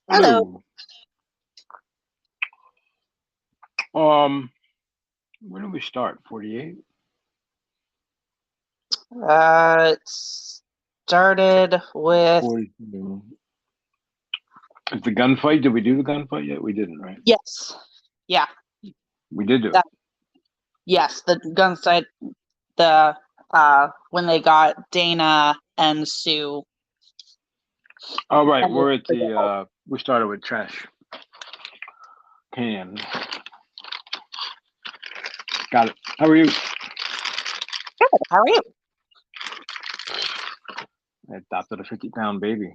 Hello. When did we start? 48? It started with 42. Is the gunfight? Did we do the gunfight yet? We didn't, right? yes, yeah, We did do it. that yes, the gun site, the when they got Dana and Sue. All right, And we're at the. We started with Trash Can. Got it. How are you? Good. How are you? I adopted a 50-pound baby.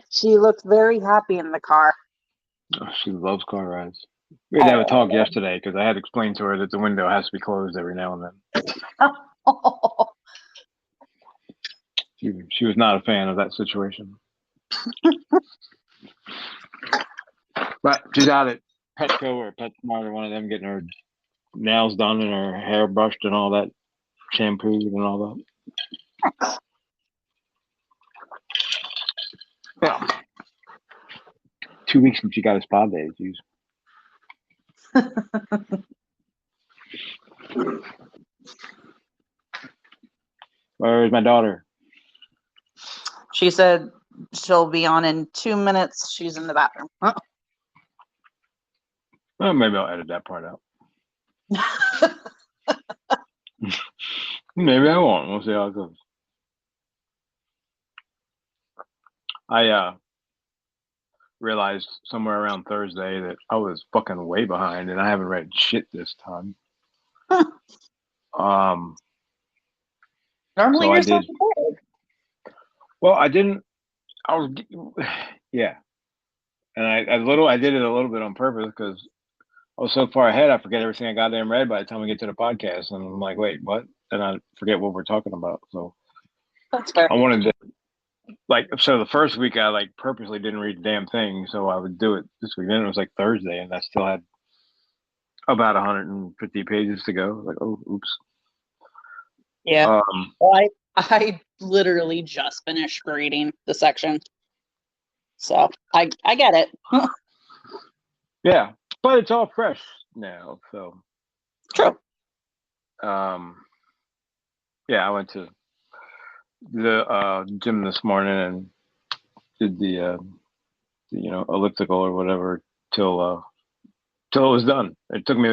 She looked very happy in the car. Oh, she loves car rides. We had to have a talk yesterday because I had explained to her that the window has to be closed every now and then. She was not a fan of that situation. But she's out at Petco or PetSmart or one of them getting her nails done and her hair brushed and all that, shampooed and all that. Yeah. 2 weeks since she got a spa day, geez. Where's my daughter? She said she'll be on in 2 minutes. She's in the bathroom. Well, maybe I'll edit that part out. Maybe I won't. We'll see how it goes. I realized somewhere around Thursday that I was fucking way behind, and I haven't read shit this time. Normally so you're I did. prepared. Well, I didn't. I was, yeah, and I did it a little bit on purpose because I was so far ahead. I forget everything I goddamn read by the time we get to the podcast, and I'm like, wait, what? And I forget what we're talking about. So That's fair. I wanted to. So the first week I purposely didn't read the damn thing, so I would do it this week. Then it was like Thursday, and I still had about 150 pages to go. Like, oh, oops. Yeah. Well, I literally just finished reading the section, so I get it. Yeah, but it's all fresh now, so True. Yeah, I went to the gym this morning and did the elliptical or whatever till it was done. It took me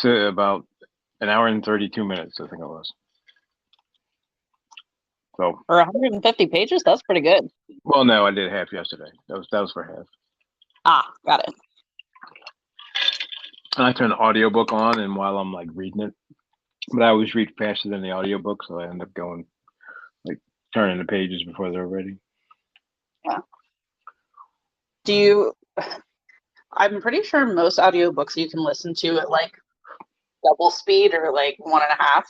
about an hour and 32 minutes, I think it was. So for 150 pages, that's pretty good. Well, no, I did half yesterday. That was for half. Ah, got it. And I turn the audiobook on, and while I'm reading it, but I always read faster than the audiobook, so I end up going turning the pages before they're ready. Yeah. I'm pretty sure most audiobooks you can listen to at double speed or 1.5.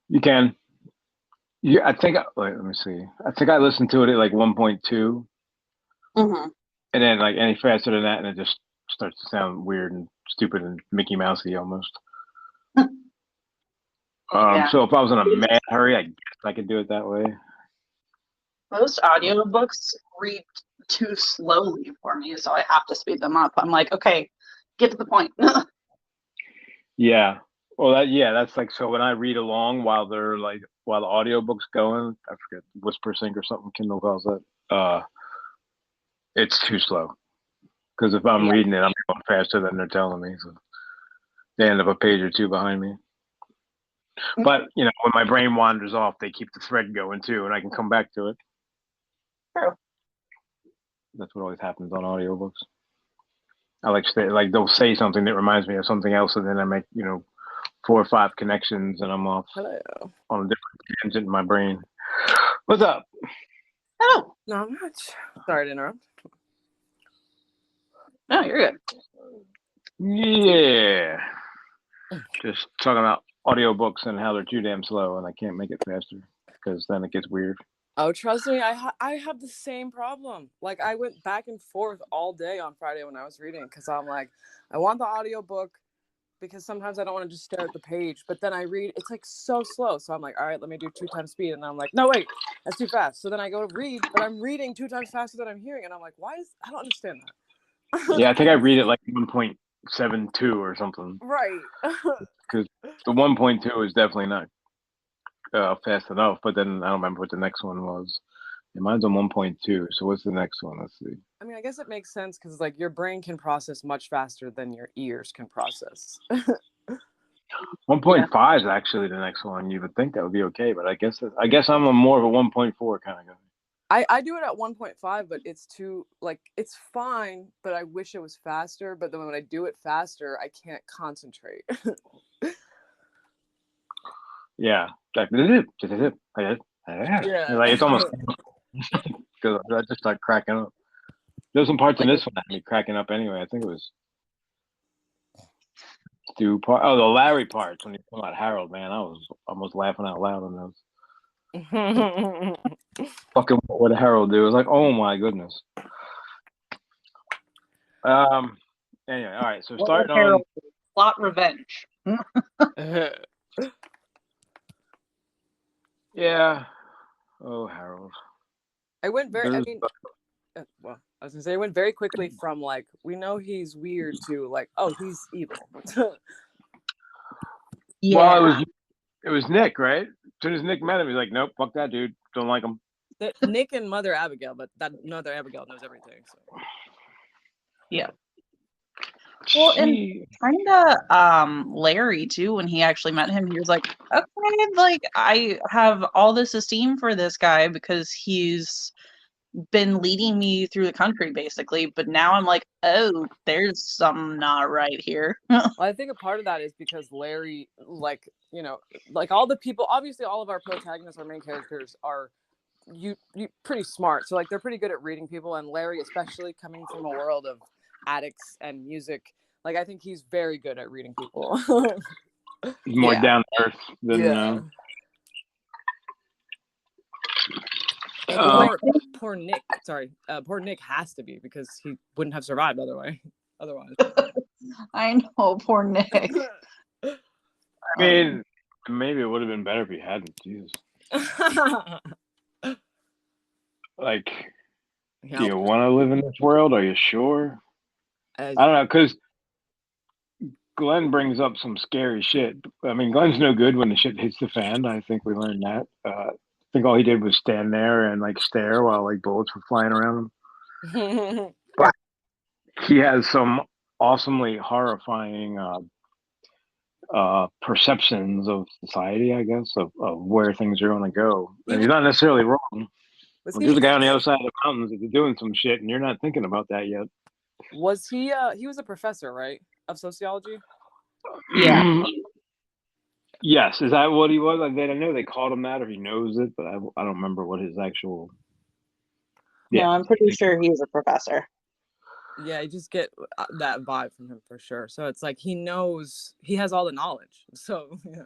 You can. Yeah, I think. Let me see. I think I listened to it at 1.2. Mm-hmm. And then any faster than that, and it just starts to sound weird and stupid and Mickey Mousey almost. Yeah. So if I was in a mad hurry, I guess I could do it that way. Most audiobooks read too slowly for me, so I have to speed them up. I'm like, okay, get to the point. Yeah. Well, that's so when I read along while they're while the audiobook's going, I forget Whisper Sync or something Kindle calls it. It's too slow. Because if I'm reading it, I'm going faster than they're telling me. So they end up a page or two behind me. But when my brain wanders off, they keep the thread going too, and I can come back to it. True. That's what always happens on audiobooks. I they'll say something that reminds me of something else, and then I make 4 or 5 connections, and I'm off Hello. on a different tangent in my brain. What's up? Oh, not much. Sorry to interrupt. No, you're good. Yeah. Just talking about audiobooks and how they're too damn slow, and I can't make it faster because then it gets weird. Oh, trust me, I have the same problem. I went back and forth all day on Friday when I was reading because I'm like, I want the audiobook because sometimes I don't want to just stare at the page, but then I read, it's like so slow. So I'm like, all right, let me do 2 times speed. And I'm like, no, wait, that's too fast. So then I go to read, but I'm reading 2 times faster than I'm hearing. And I'm like, I don't understand that. Yeah, I think I read it like 1.72 or something. Right. Because the 1.2 is definitely not fast enough. But then I don't remember what the next one was. Yeah, mine's on 1.2. So what's the next one? Let's see. I mean, I guess it makes sense because like your brain can process much faster than your ears can process. 1.5 is actually the next one. You would think that would be okay, but I guess I'm a more of a 1.4 kind of guy. I do it at 1.5, but it's too, like, it's fine, but I wish it was faster. But then when I do it faster, I can't concentrate. Yeah. Like, Yeah. like it's almost because I just start cracking up. There's some parts in this one that had me cracking up anyway. I think it was Stu part. Oh, the Larry parts when he talking about Harold, man. I was almost laughing out loud on those. Fucking what did Harold do? It was like, oh my goodness. Anyway, all right. So starting on plot revenge. Yeah. Oh, Harold. I went very. I mean, well, I was gonna say I went very quickly from like we know he's weird to like, oh, he's evil. Yeah. Well, it was Nick, right? As soon as Nick met him, he's like, nope, fuck that dude. Don't like him. Nick and Mother Abigail, but that Mother Abigail knows everything. So. Yeah. Well, and kind of Larry too. When he actually met him, he was like, okay, like I have all this esteem for this guy because he's been leading me through the country basically, but now I'm like, oh, there's something not right here. Well, I think a part of that is because Larry, like, you know, like all the people, obviously all of our protagonists, our main characters are you pretty smart, so like they're pretty good at reading people, and Larry, especially coming from a world of addicts and music, like I think he's very good at reading people. He's more down to earth than poor Nick. Sorry, poor Nick has to be because he wouldn't have survived otherwise. I know, poor Nick. I mean, maybe it would have been better if he hadn't. Jesus. Like, do you want to live in this world? Are you sure? I don't know, because Glenn brings up some scary shit. I mean, Glenn's no good when the shit hits the fan. I think we learned that. I think all he did was stand there and like stare while like bullets were flying around him. But he has some awesomely horrifying perceptions of society, I guess, of where things are going to go. And he's not necessarily wrong. There's a guy on the other side of the mountains that's doing some shit, and you're not thinking about that yet. Was he? He was a professor, right, of sociology? Yeah. Yes, is that what he was? I know they called him that, or he knows it, but I don't remember what his actual. Yeah, no, I'm pretty sure he's a professor. Yeah, you just get that vibe from him for sure. So it's like he knows, he has all the knowledge. So yeah.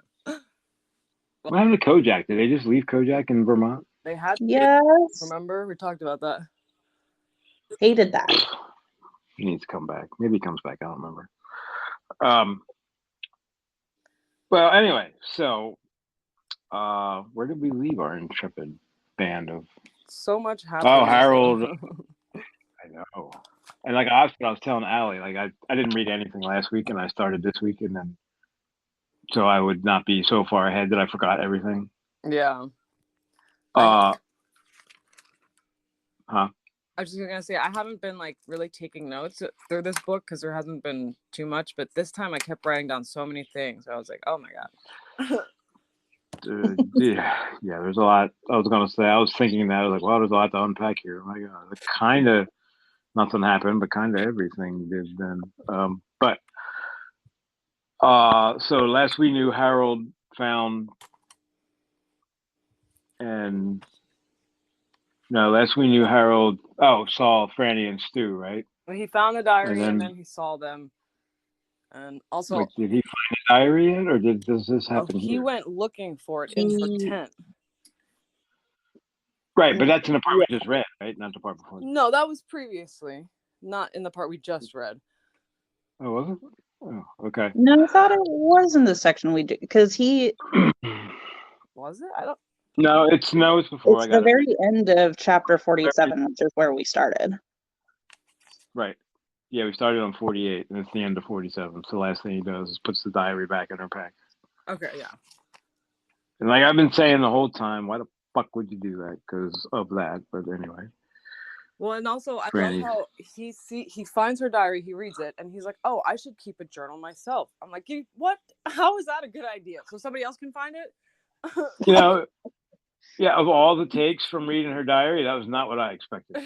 What happened to Kojak? Did they just leave Kojak in Vermont? They had. Yes. Remember, we talked about that. Hated that. He needs to come back. Maybe he comes back. I don't remember. Well, anyway, so where did we leave our intrepid band of? So much happened. Oh, Harold. I know. And like I was telling Allie, like I didn't read anything last week, and I started this week, and then so I would not be so far ahead that I forgot everything. Yeah. Huh? I was just gonna say I haven't been like really taking notes through this book because there hasn't been too much, but this time I kept writing down so many things. I was like, oh my god. Yeah, there's a lot. I was thinking that I was like, well, there's a lot to unpack here. Oh my god, kind of nothing happened, but kind of everything did then. So last we knew, Harold found and. No, last we knew, Harold saw Frannie and Stu, right? Well, he found the diary and then he saw them. And also, wait, did he find the diary yet, or does this happen he here? went looking for it in her tent. Right, but that's in the part we just read, right? Not the part before. No, that was previously, not in the part we just read. Oh, was it? Oh, okay. No, I thought it was in the section we did because he. Was it? I don't. No, it's before. It's I got the it. very end of chapter 47, which is where we started. Right. Yeah, we started on 48, and it's the end of 47. So the last thing he does is puts the diary back in her pack. Okay, yeah. And like I've been saying the whole time, why the fuck would you do that? Because of that. But anyway. Well, and also I Franny. love how he finds her diary, he reads it, and he's like, "Oh, I should keep a journal myself." I'm like, "You what? How is that a good idea? So somebody else can find it?" You know, yeah, of all the takes from reading her diary, that was not what I expected.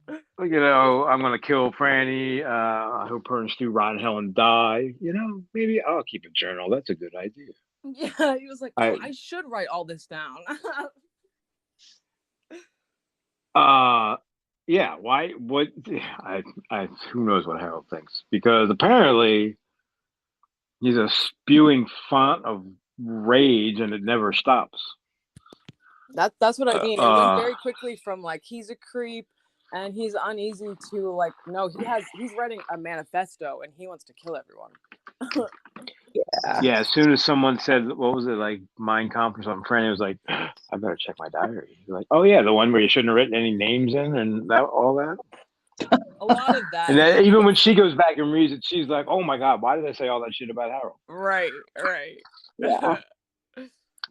You know, I'm gonna kill Franny. I hope her and Stu rot in hell and die. You know, maybe I'll keep a journal. That's a good idea. Yeah, he was like, "Oh, I should write all this down." Yeah. Why? What? Who knows what Harold thinks? Because apparently he's a spewing font of rage, and it never stops. That's what I mean. It went very quickly from like he's a creep and he's uneasy to like no, he's writing a manifesto and he wants to kill everyone. Yeah. As soon as someone said, "What was it like, Mein Kampf or something?" Franny was like, "I better check my diary." He's like, "Oh yeah, the one where you shouldn't have written any names in and all that." A lot of that. And then even when she goes back and reads it, she's like, "Oh my god, why did I say all that shit about Harold?" Right. Yeah.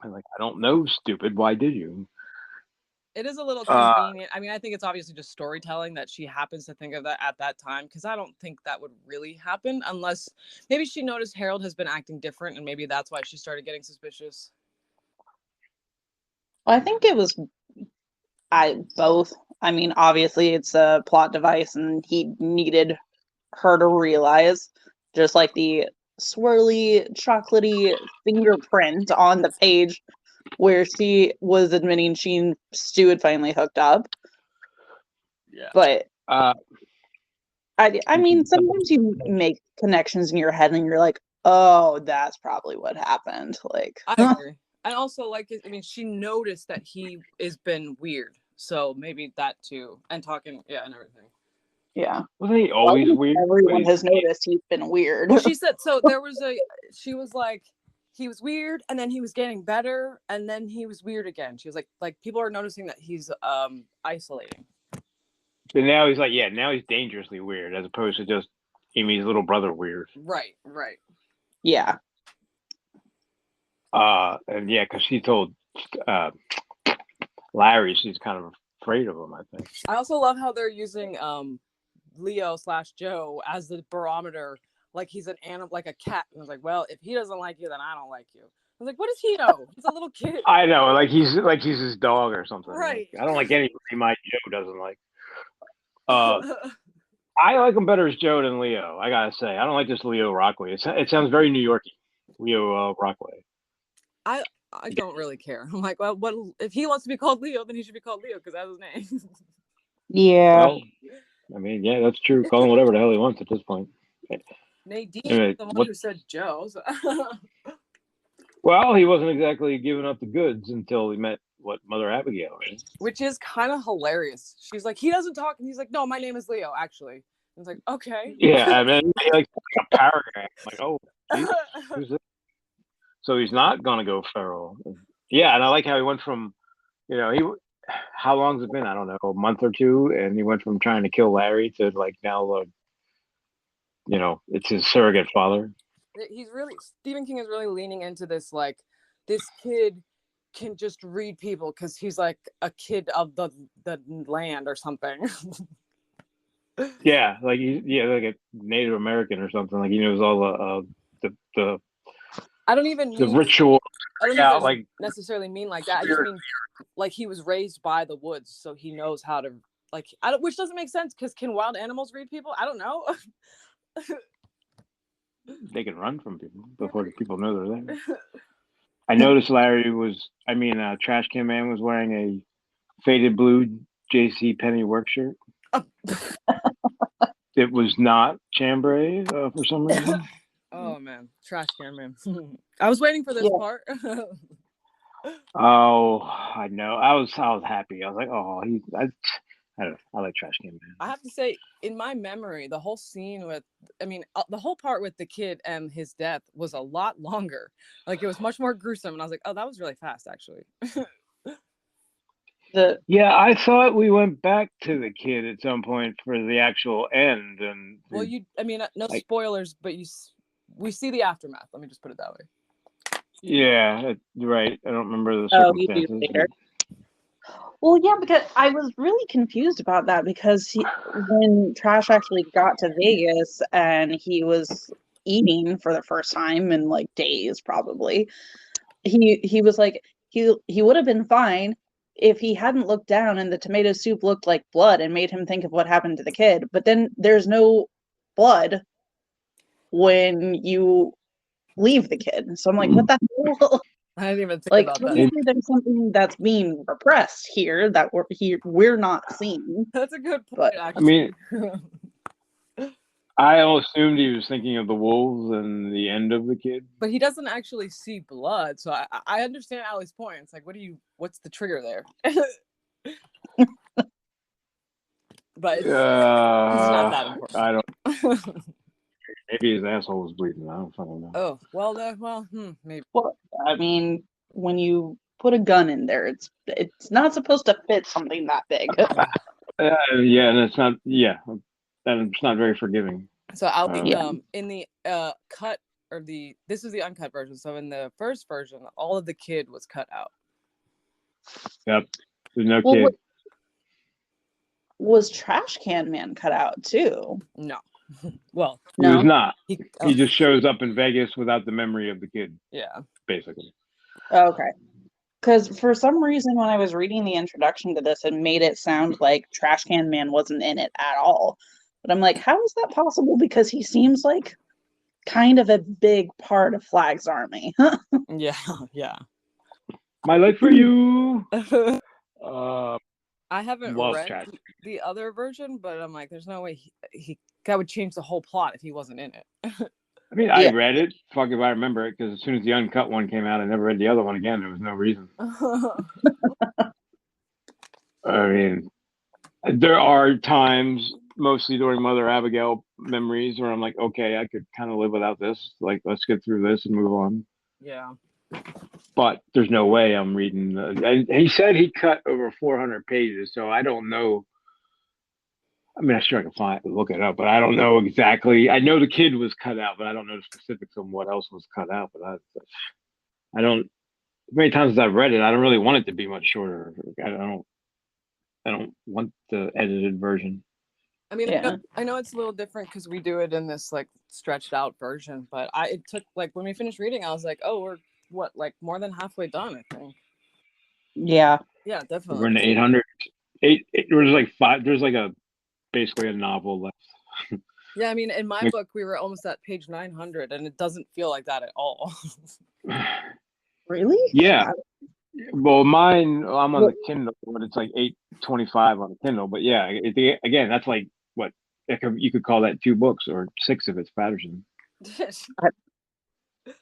I'm like, "I don't know, stupid. Why did you?" It is a little convenient. I mean, I think it's obviously just storytelling that she happens to think of that at that time, because I don't think that would really happen unless maybe she noticed Harold has been acting different and maybe that's why she started getting suspicious. Well, I think it was both. I mean, obviously it's a plot device and he needed her to realize, just like the swirly, chocolatey fingerprint on the page where she was admitting she and Stu had finally hooked up. Yeah. But I mean, sometimes you make connections in your head and you're like, oh, that's probably what happened. Like, I agree. And also, like, I mean, she noticed that he has been weird. So maybe that too. And talking, yeah, and everything. yeah. Wasn't he always weird? Everyone has noticed he's been weird. Well, she said, so she was like, he was weird and then he was getting better and then he was weird again. She was like people are noticing that he's isolating. But now he's like, yeah, now he's dangerously weird as opposed to just Amy's little brother weird. Right. Yeah. And yeah, because she told Larry she's kind of afraid of him, I think. I also love how they're using Leo/Joe as the barometer, like he's an animal, like a cat. And I was like, well, if he doesn't like you, then I don't like you. I was like, what does he know? He's a little kid. I know, like he's his dog or something. Right. Like, I don't like anybody my Joe doesn't like. I like him better as Joe than Leo. I gotta say, I don't like this Leo Rockway. It sounds very New Yorky. Leo Rockway. I don't really care. I'm like, well, what if he wants to be called Leo? Then he should be called Leo because that's his name. Yeah. Well, I mean, yeah, that's true. Call him whatever the hell he wants at this point. Nadine, Anyway, the one who said Joe. So. Well, he wasn't exactly giving up the goods until he met Mother Abigail, right? Which is kind of hilarious. She's like, he doesn't talk, and he's like, no, my name is Leo, actually. And it's like, okay. Yeah, I mean, like a paragraph. Like, oh, who's this? So he's not gonna go feral. Yeah, and I like how he went from, how long's it been? I don't know, a month or two, and he went from trying to kill Larry to like now, it's his surrogate father. Stephen King is really leaning into this, like, this kid can just read people because he's like a kid of the land or something. Yeah, like like a Native American or something. Like he knows all the I don't even the ritual. I don't even necessarily mean like that. I just mean like he was raised by the woods, so he knows how to which doesn't make sense because can wild animals read people? I don't know. They can run from people before the people know they're there. I noticed Trashcan Man was wearing a faded blue J.C. Penney work shirt. It was not chambray for some reason. Oh man, Trashcan Man. I was waiting for this part. Oh, I know. I was happy. I was like, oh, I like Trashcan Man. I have to say, in my memory, the whole scene with, the whole part with the kid and his death was a lot longer. Like, it was much more gruesome, and I was like, oh, that was really fast, actually. Yeah, I thought we went back to the kid at some point for the actual end, and well, no spoilers, but we see the aftermath. Let me just put it that way. Yeah, right. I don't remember the Oh, you do circumstances. later. Well, yeah, because I was really confused about that because when Trash actually got to Vegas and he was eating for the first time in like days, probably, he was like he would have been fine if he hadn't looked down and the tomato soup looked like blood and made him think of what happened to the kid. But then there's no blood when you leave the kid. So I'm like, what the hell? I didn't even think Like, about that. obviously there's something that's being repressed here that we're not seeing. That's a good point, But actually. I assumed he was thinking of the wolves and the end of the kid. But he doesn't actually see blood, so I understand Allie's point. It's like, what's the trigger there? But it's not that important. I don't. Maybe his asshole was bleeding. I don't fucking know. Oh well, maybe. Well, I mean, when you put a gun in there, it's not supposed to fit something that big. Yeah, and it's not. Yeah, and it's not very forgiving. So Allie, in the cut or this is the uncut version. So in the first version, all of the kid was cut out. Yep, there's no kid. Was Trashcan Man cut out too? No. Well, no. He was not. He just shows up in Vegas without the memory of the kid. Yeah. Basically. Okay. Because for some reason, when I was reading the introduction to this, it made it sound like Trashcan Man wasn't in it at all. But I'm like, how is that possible? Because he seems like kind of a big part of Flag's army. Yeah. My life for you. I haven't read the other version, but I'm like, there's no way that would change the whole plot if he wasn't in it. I mean, I read it. Fuck if I remember it, because as soon as the uncut one came out, I never read the other one again. There was no reason. I mean, there are times, mostly during Mother Abigail memories, where I'm like, okay, I could kind of live without this. Like, let's get through this and move on. Yeah. But there's no way I'm reading. And he said he cut over 400 pages, so I don't know. I mean, I'm sure I can look it up, but I don't know exactly. I know the kid was cut out, but I don't know the specifics on what else was cut out. But I don't. As many times as I've read it, I don't really want it to be much shorter. I don't want the edited version. I mean, I know it's a little different because we do it in this like stretched out version, but it took like when we finished reading, I was like, oh, we're like more than halfway done, I think. Yeah, definitely. We're in the 800. There's like 5. There's like basically a novel left. Yeah, I mean, in my book, we were almost at page 900, and it doesn't feel like that at all. Really? Yeah. Well, mine, I'm on the Kindle, but it's like 825 on the Kindle. But yeah, again, that's like what you could call that 2 books or 6 if it's Patterson.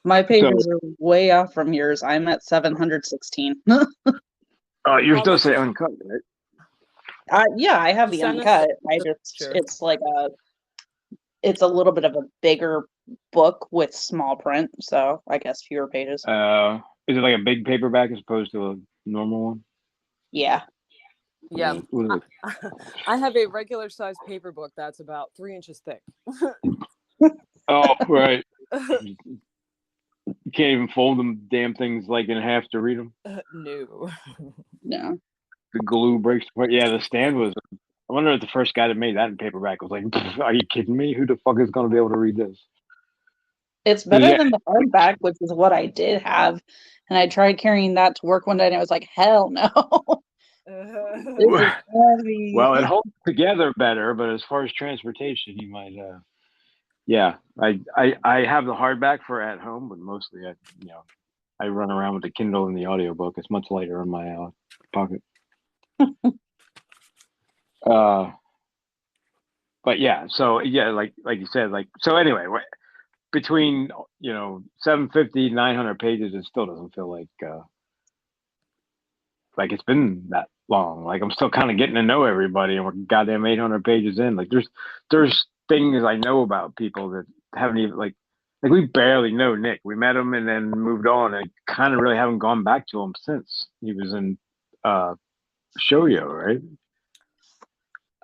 My pages are way off from yours. I'm at 716. Yours does say uncut, right? Yeah, I have the uncut. It's like it's a little bit of a bigger book with small print, so I guess fewer pages. Is it like a big paperback as opposed to a normal one? Yeah. Yeah. I have a regular size paper book that's about 3 inches thick. Oh, right. You can't even fold them damn things like in half to read them. No. The glue breaks apart. Yeah, the stand was. I wonder if the first guy that made that in paperback was like, "Are you kidding me? Who the fuck is going to be able to read this?" It's better than the hardback, which is what I did have, and I tried carrying that to work one day, and I was like, "Hell no!" This is heavy. Well, it holds together better, but as far as transportation, you might. Yeah, I have the hardback for at home, but mostly I run around with the Kindle and the audiobook. It's much lighter in my pocket. But yeah, so yeah, like you said, so anyway, between 750, 900 pages, it still doesn't feel like it's been that long. Like I'm still kind of getting to know everybody, and we're goddamn 800 pages in. Like there's things I know about people that haven't even like we barely know Nick. We met him and then moved on, and kind of really haven't gone back to him since he was in Shoujo, right?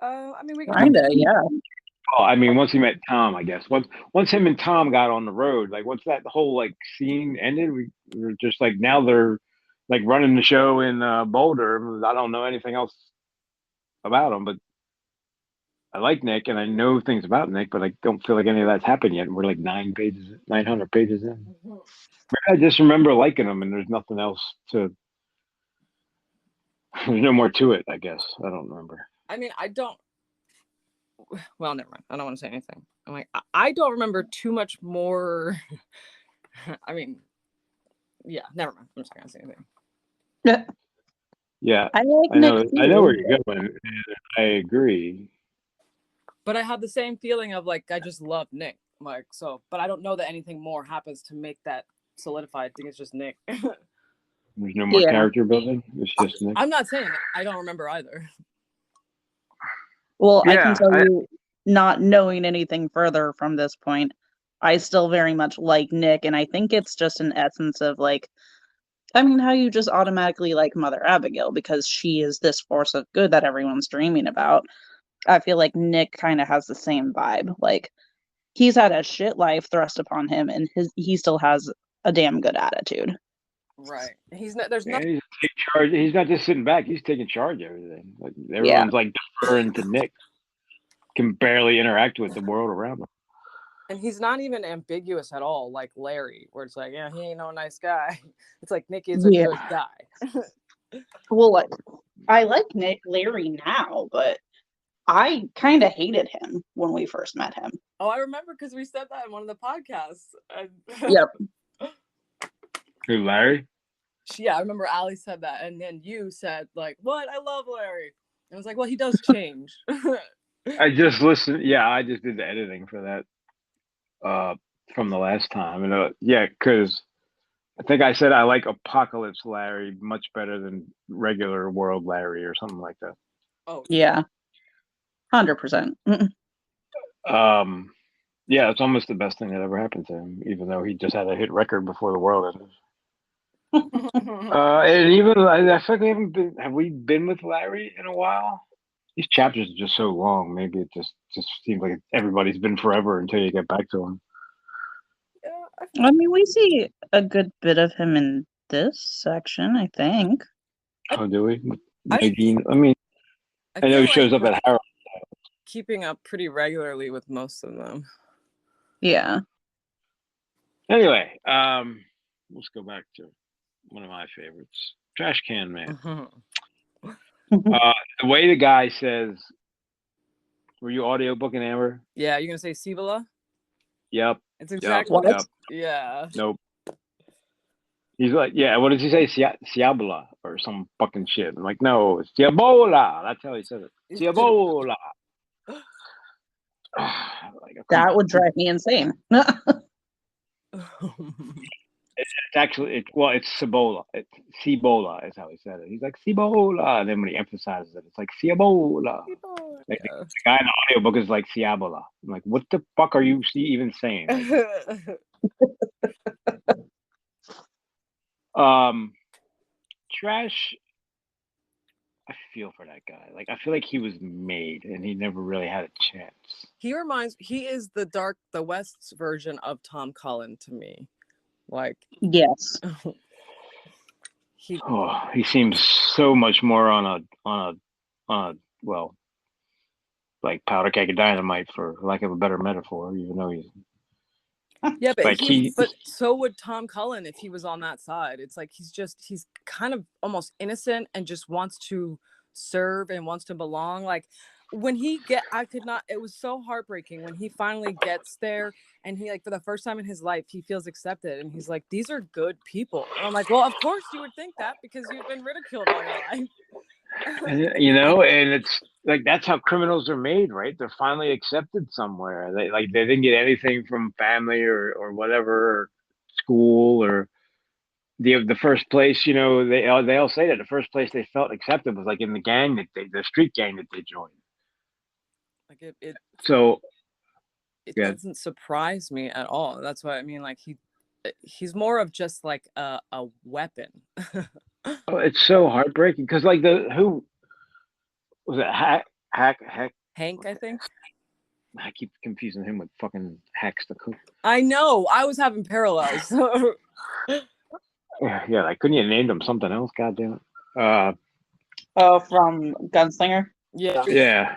I mean, we can talk. Kinda, yeah. Oh, I mean, once he met Tom, I guess. Once him and Tom got on the road, like once that whole like scene ended, we were just like now they're like running the show in Boulder. I don't know anything else about them, but I like Nick and I know things about Nick, but I don't feel like any of that's happened yet. And we're like 900 pages in. I just remember liking him, and there's nothing else to. There's no more to it, I guess. I don't remember. I mean, I don't. Well, never mind. I don't want to say anything. I'm like, I don't remember too much more. I mean, yeah, never mind. I'm just not gonna say anything. Yeah. Yeah, I like I know. Nick I know too. where you're going. And I agree. But I have the same feeling of like I just love Nick. Like so, but I don't know that anything more happens to make that solidify. I think it's just Nick. There's no more Yeah. character building. It's just Nick. I'm not saying that. I don't remember either. Well, I can Yeah, tell you, not knowing anything further from this point, I still very much like Nick, and I think it's just an essence of like, I mean, how you just automatically like Mother Abigail because she is this force of good that everyone's dreaming about. I feel like Nick kind of has the same vibe. Like, he's had a shit life thrust upon him, and he still has a damn good attitude. Right. He's not. There's and nothing. he's taking charge. He's not just sitting back. He's taking charge of everything. Like Yeah. everyone's like deferring to Nick. Can barely interact with the world around him. And he's not even ambiguous at all, like Larry, where it's like, yeah, he ain't no nice guy. It's like Nick is a Yeah. good guy. Well, like, I like Larry now, but I kind of hated him when we first met him. Oh, I remember because we said that in one of the podcasts. Yep. Who, Larry? Yeah, I remember Allie said that, and then you said like, "What? I love Larry." And I was like, "Well, he does change." I just listened. Yeah, I just did the editing for that from the last time, and yeah, because I think I said I like Apocalypse Larry much better than regular World Larry or something like that. Oh yeah, 100%. Yeah, it's almost the best thing that ever happened to him, even though he just had a hit record before the world ended. And even I feel like we haven't been. Have we been with Larry in a while? These chapters are just so long. Maybe it just seems like everybody's been forever until you get back to him. Yeah, I mean, we see a good bit of him in this section, I think. Oh, do we? I Nadine. I mean, I know he shows up at Harold. Keeping up pretty regularly with most of them. Yeah. Anyway, let's go back to one of my favorites, Trashcan Man. The way the guy says, "Were you audiobooking, Amber?" Yeah, you're gonna say Cibola? Yep. It's exactly What? Yep. Yeah. Nope. He's like, yeah, what does he say? Cibola or some fucking shit. I'm like, no, it's Cibola. That's how he says it. Cibola. Like, That would drive me insane. It's actually, it's Cibola. It's Cibola is how he said it. He's like, Cibola. And then when he emphasizes it, it's like, Cibola. Like, the guy in the audiobook is like, Ciabola. I'm like, what the fuck are you even saying? Trash, I feel for that guy. Like, I feel like he was made and he never really had a chance. He is the West's version of Tom Cullen to me. Like, yes. He seems so much more on a well, like powder keg of dynamite, for lack of a better metaphor, even though he's yeah, but like but so would Tom Cullen if he was on that side. It's like he's kind of almost innocent and just wants to serve and wants to belong. Like when it was so heartbreaking when he finally gets there and he, like, for the first time in his life, he feels accepted and he's like, these are good people. And I'm like, well, of course you would think that because you've been ridiculed all your life. and it's like that's how criminals are made, right? They're finally accepted somewhere. They didn't get anything from family or whatever, or school, or the first place, you know, they all say that the first place they felt accepted was like in the gang the street gang that they joined. Like it So yeah, doesn't surprise me at all. That's what I mean. Like he's more of just like a weapon. oh, it's so heartbreaking because like who was it? Hack. Hank, I think. I keep confusing him with fucking Hacks the Cook. I know. I was having parallels. Yeah, like couldn't you name him something else? God damn it. Oh, from Gunslinger? Yeah. Yeah.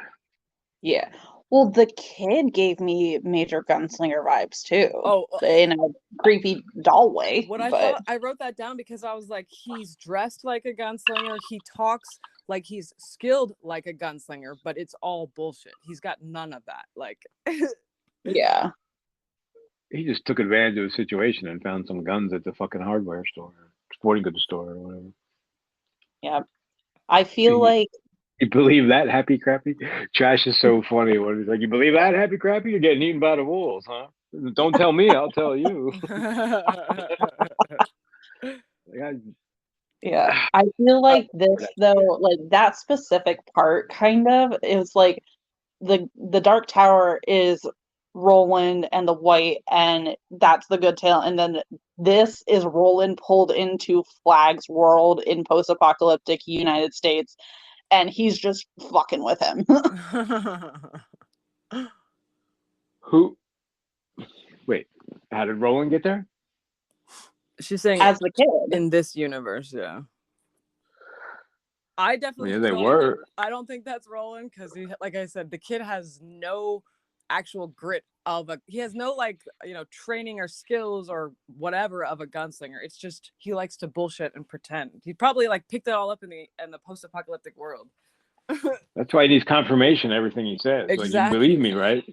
Yeah. Well, the kid gave me major Gunslinger vibes too. Oh, in a creepy doll way. What I thought, I wrote that down because I was like, he's dressed like a gunslinger. He talks like he's skilled like a gunslinger, but it's all bullshit. He's got none of that. Like, yeah. He just took advantage of the situation and found some guns at the fucking hardware store, sporting goods store, or whatever. Yeah. I feel like. You believe that, Happy Crappy? Trash is so funny. When he's like, you believe that, Happy Crappy? You're getting eaten by the wolves, huh? Don't tell me, I'll tell you. Yeah, I feel like this though, like that specific part kind of is like the Dark Tower is Roland and the White, and that's the good tale, and then this is Roland pulled into Flag's world in post-apocalyptic United States, and he's just fucking with him. Who? Wait, how did Roland get there? She's saying as the kid in this universe, yeah. I definitely they were. I don't think that's Roland because, like I said, the kid has no actual grit he has no like training or skills or whatever of a gunslinger. It's just he likes to bullshit and pretend. He probably like picked it all up in the post-apocalyptic world. That's why he needs confirmation everything he says. Exactly. Like, you believe me, right?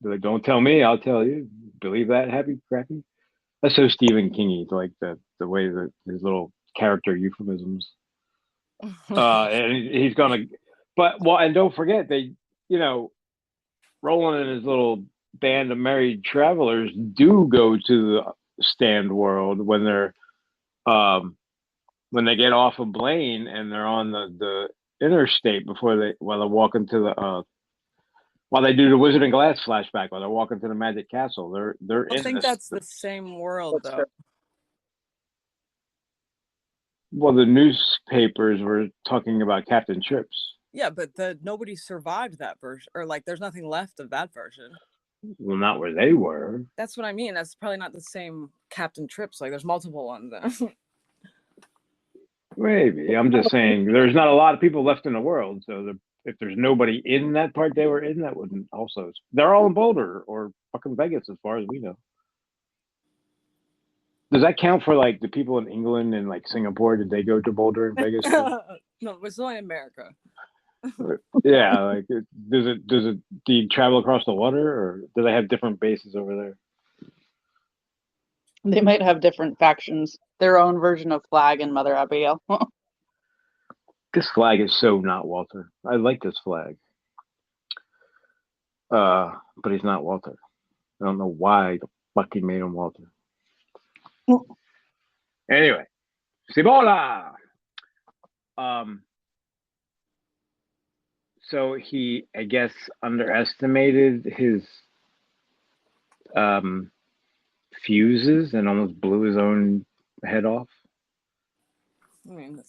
Like, don't tell me, I'll tell you. Believe that, Happy Crappy? That's so Stephen King-y, like the way that his little character euphemisms. And he's gonna, and don't forget they, Roland and his little band of married travelers do go to the stand world when they're, when they get off of Blaine and they're on the interstate while they're walking to the, while they do the Wizard and Glass flashback, while they're walking to the Magic Castle, they're in. I think that's the same world though. Well, the newspapers were talking about Captain Trips. Yeah, but nobody survived that version, or like there's nothing left of that version. Well, not where they were. That's what I mean. That's probably not the same Captain Trips. Like there's multiple ones then. Maybe. I'm just saying there's not a lot of people left in the world. So if there's nobody in that part they were in, that wouldn't also. They're all in Boulder or fucking Vegas as far as we know. Does that count for like the people in England and like Singapore? Did they go to Boulder and Vegas? No, it's only America. Yeah, like do you travel across the water, or do they have different bases over there? They might have different factions, their own version of Flag and Mother Abigail. This flag is so not Walter. I like this flag, but he's not Walter. I don't know why the fuck he made him Walter. Anyway, Cibola. So he, I guess, underestimated his fuses and almost blew his own head off. I mean,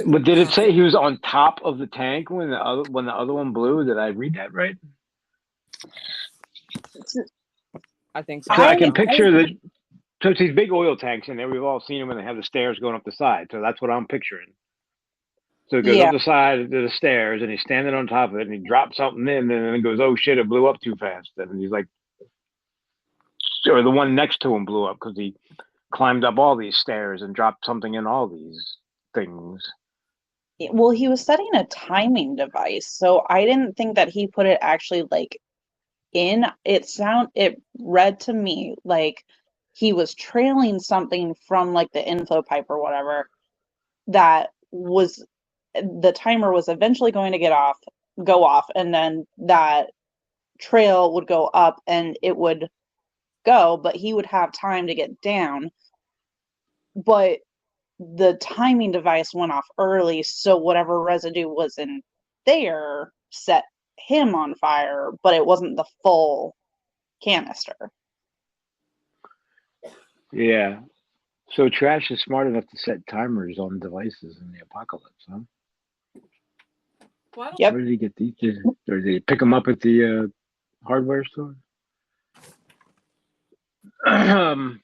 but did it say he was on top of the tank when the other one blew? Did I read that right? I think so. So I can picture that. So it's these big oil tanks in there. We've all seen them when they have the stairs going up the side. So that's what I'm picturing. So it goes up the side to the stairs, and he's standing on top of it, and he drops something in, and then it goes, "Oh shit! It blew up too fast." And he's like, or the one next to him blew up because he climbed up all these stairs and dropped something in all these things. Well, he was setting a timing device, so I didn't think that he put it actually like in. It read to me like he was trailing something from like the info pipe or whatever that was. The timer was eventually going to go off, and then that trail would go up and it would go, but he would have time to get down but the timing device went off early, so whatever residue was in there set him on fire, but it wasn't the full canister. Yeah. So Trash is smart enough to set timers on devices in the apocalypse, huh? Well, Yep. Where did he get these? Or did he pick them up at the hardware store? Well,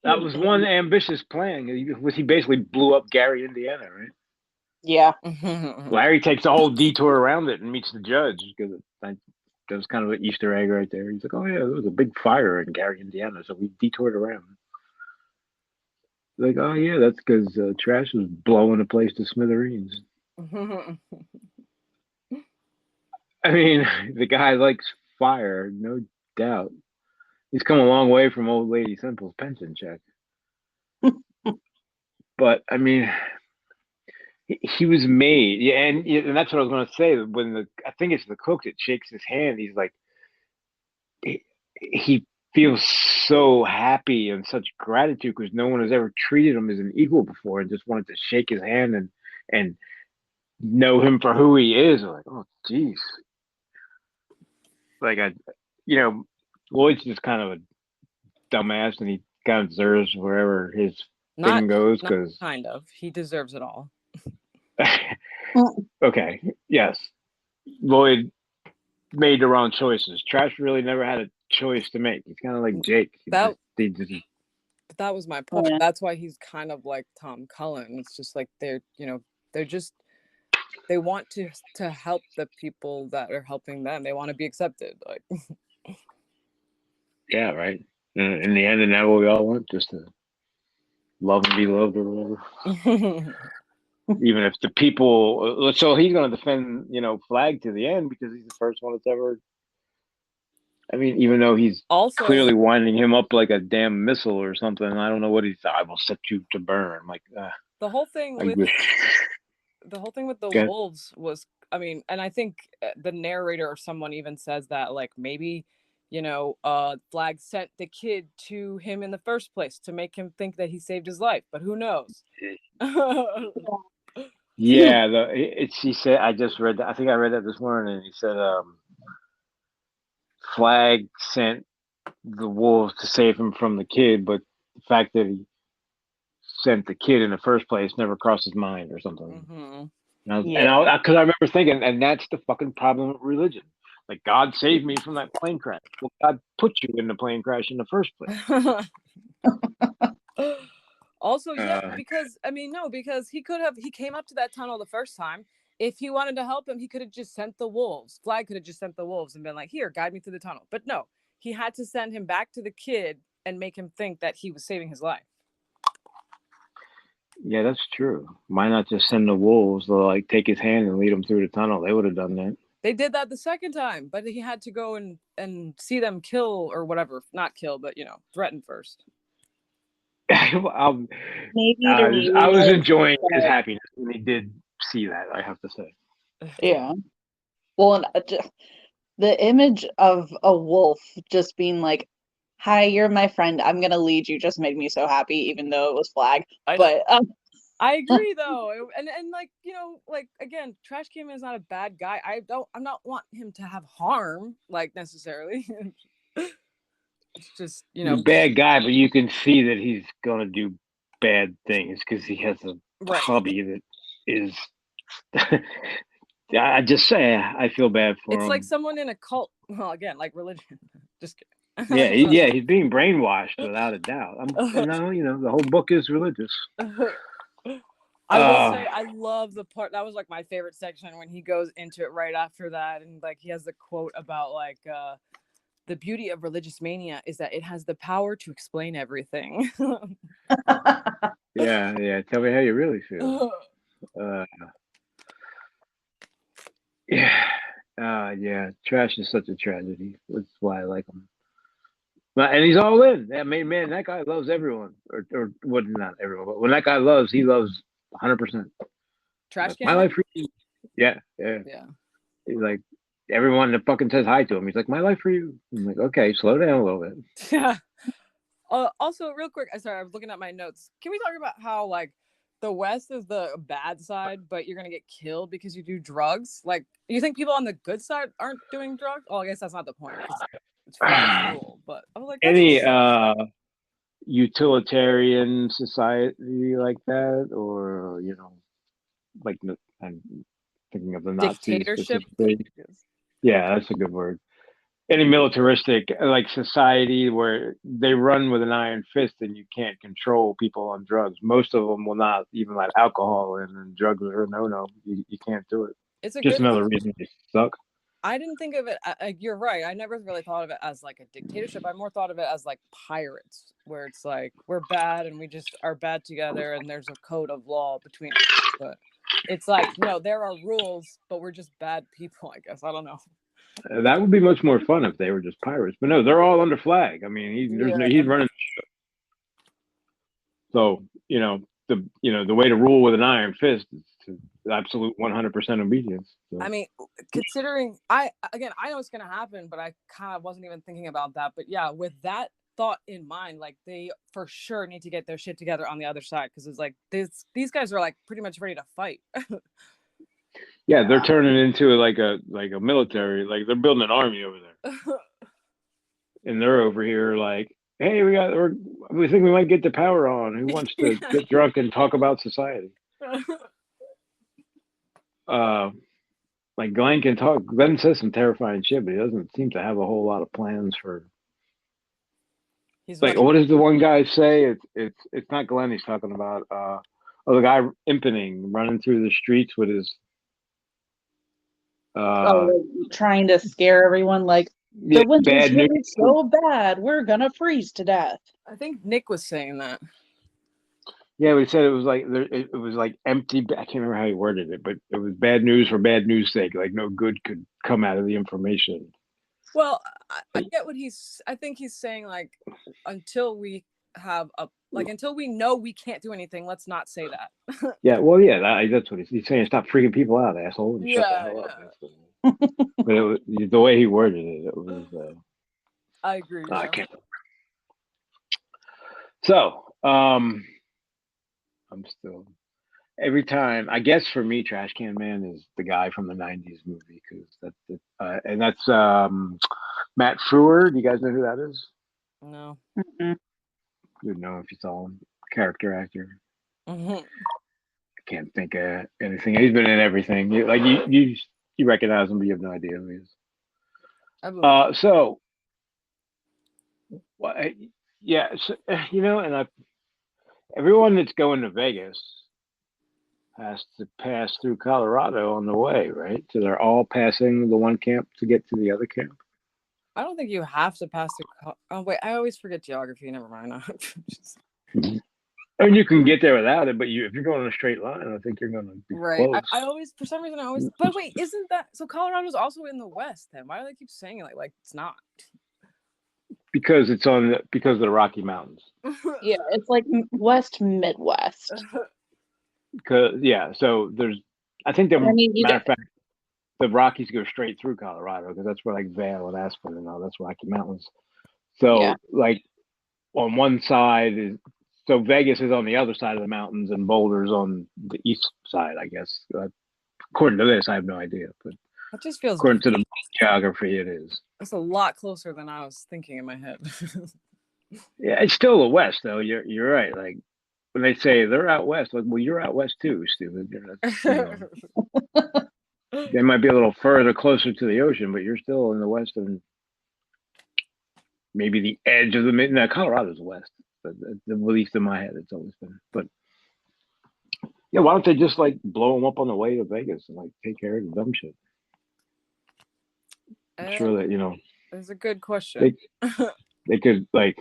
that was one ambitious plan. He basically blew up Gary, Indiana, right? Yeah. Larry takes a whole detour around it and meets the judge because that was kind of an Easter egg right there. He's like, "Oh yeah, there was a big fire in Gary, Indiana, so we detoured around." Like, "Oh yeah, that's because Trash was blowing the place to smithereens." I mean, the guy likes fire, no doubt. He's come a long way from old lady Simple's pension check. But I mean, he was made, yeah, and that's what I was going to say. When I think it's the cook that shakes his hand, he's like, he feels so happy and such gratitude because no one has ever treated him as an equal before, and just wanted to shake his hand and know him for who he is. I'm like, oh, geez, like Lloyd's just kind of a dumbass, and he kind of deserves wherever his thing goes because kind of he deserves it all. Okay, yes, Lloyd made the wrong choices. Trash really never had a choice to make. He's kind of like Jake. That was my point. Yeah. That's why he's kind of like Tom Cullen. It's just like they want to help the people that are helping them. They want to be accepted. Like, yeah, right. In the end, and that's what we all want, just to love and be loved or whatever. Even if the people, so he's going to defend, Flag to the end because he's the first one that's ever. I mean, even though he's also clearly winding him up like a damn missile or something, I don't know what he's. I will set you to burn. I'm like, the whole thing with the wolves was. I mean, and I think the narrator or someone even says that, like, maybe, Flag sent the kid to him in the first place to make him think that he saved his life, but who knows? Yeah, he said. I just read that. I think I read that this morning. He said, Flag sent the wolves to save him from the kid, but the fact that he sent the kid in the first place never crossed his mind or something. Mm-hmm. Because I remember thinking, and that's the fucking problem with religion. Like, God saved me from that plane crash. Well, God put you in the plane crash in the first place. Also, yeah, because he came up to that tunnel the first time. If he wanted to help him, he could have just sent the wolves. Flag could have just sent the wolves and been like, here, guide me through the tunnel. But no, he had to send him back to the kid and make him think that he was saving his life. Yeah, that's true. Why not just send the wolves to like take his hand and lead him through the tunnel? They would have done that. They did that the second time, but he had to go and see them kill or whatever. Not kill, but, threaten first. I was enjoying his happiness when he did see that, I have to say. Yeah. Well, the image of a wolf just being like, hi, you're my friend, I'm gonna lead you, just made me so happy, even though it was Flag. But I agree though, and like, like, again, Trashcan Man is not a bad guy. I'm not wanting him to have harm, like, necessarily. It's just, he's a bad guy, but you can see that he's gonna do bad things because he has a hobby that is. I just say I feel bad for him. It's like someone in a cult. Well, again, like religion. Just kidding. Yeah, he's being brainwashed without a doubt. The whole book is religious. I will say I love the part that was like my favorite section when he goes into it right after that, and like he has the quote about like the beauty of religious mania is that it has the power to explain everything. Yeah. Tell me how you really feel. Yeah. Trash is such a tragedy. That's why I like him. And he's all in. Man, that guy loves everyone, or what? Not everyone, but when that guy loves, he loves 100%. Trashcan. My life for you. Yeah. He's like everyone that fucking says hi to him. He's like, my life for you. I'm like, okay, slow down a little bit. Also, real quick, I'm sorry, I was looking at my notes. Can we talk about how like the West is the bad side, but you're gonna get killed because you do drugs? Like, you think people on the good side aren't doing drugs? Oh, I guess that's not the point. It's free rule, but I was like, that's Any utilitarian society like that, or like I'm thinking of the Nazis dictatorship. specifically. Yeah, that's a good word. Any militaristic like society where they run with an iron fist and you can't control people on drugs. Most of them will not even let alcohol in, and drugs are a no. You can't do it. It's a Just good another reason they suck. I didn't think of it. You're right. I never really thought of it as like a dictatorship. I more thought of it as like pirates, where it's like we're bad and we just are bad together, and there's a code of law between us. But it's like no, there are rules, but we're just bad people. I guess I don't know. That would be much more fun if they were just pirates. But no, they're all under flag. I mean, he's running. So the way to rule with an iron fist is to absolute 100% obedience. So. I mean, considering I know it's gonna happen, but I kind of wasn't even thinking about that. But yeah, with that thought in mind, like they for sure need to get their shit together on the other side, because it's like these guys are like pretty much ready to fight. Yeah, they're turning into like a military, like they're building an army over there, and they're over here like, hey, we think we might get the power on. Who wants to get drunk and talk about society? Like Glenn can talk. Glenn says some terrifying shit, but he doesn't seem to have a whole lot of plans for. He's like, what does the one guy say? It's not Glenn he's talking about. The guy imponing, running through the streets with his. Trying to scare everyone like the winter's really so bad, we're gonna freeze to death. I think Nick was saying that. Yeah, we said it was like empty. I can't remember how he worded it, but it was bad news for bad news' sake. Like no good could come out of the information. Well, I get what I think he's saying, like, until we know we can't do anything, let's not say that. Yeah, well, yeah, that's what he's saying. Stop freaking people out, asshole. And shut the hell up. But the way he worded it was. I agree. I can't. So, I'm still. Every time, I guess for me, Trashcan Man is the guy from the '90s movie, because that's Matt Frewer. Do you guys know who that is? No. Mm-hmm. You'd know if you saw him. Character actor. Mm-hmm. I can't think of anything. He's been in everything. You recognize him, but you have no idea who he is. And everyone that's going to Vegas has to pass through Colorado on the way, right? So they're all passing the one camp to get to the other camp. I don't think you have to pass through. Oh wait, I always forget geography. Never mind. And you can get there without it, but if you're going in a straight line, I think you're going to be close. I always, for some reason, But wait, isn't that so? Colorado's also in the West. Then why do they keep saying it like it's not? Because it's because of the Rocky Mountains. Yeah, it's like West Midwest. So I think matter of fact, the Rockies go straight through Colorado, because that's where like Vail and Aspen and all that's Rocky Mountains. So like on one side so Vegas is on the other side of the mountains and Boulder's on the east side, I guess. According to this, I have no idea, but it just feels according to the geography, it is. It's a lot closer than I was thinking in my head. Yeah, it's still the West, though. You're right. Like when they say they're out west, like, well, you're out west too, stupid. They might be a little further closer to the ocean, but you're still in the western, maybe the edge of the mid. No, Colorado's west, but at least in my head, it's always been. But yeah, why don't they just like blow them up on the way to Vegas and like take care of the dumb shit? I'm sure that It's a good question. They could like.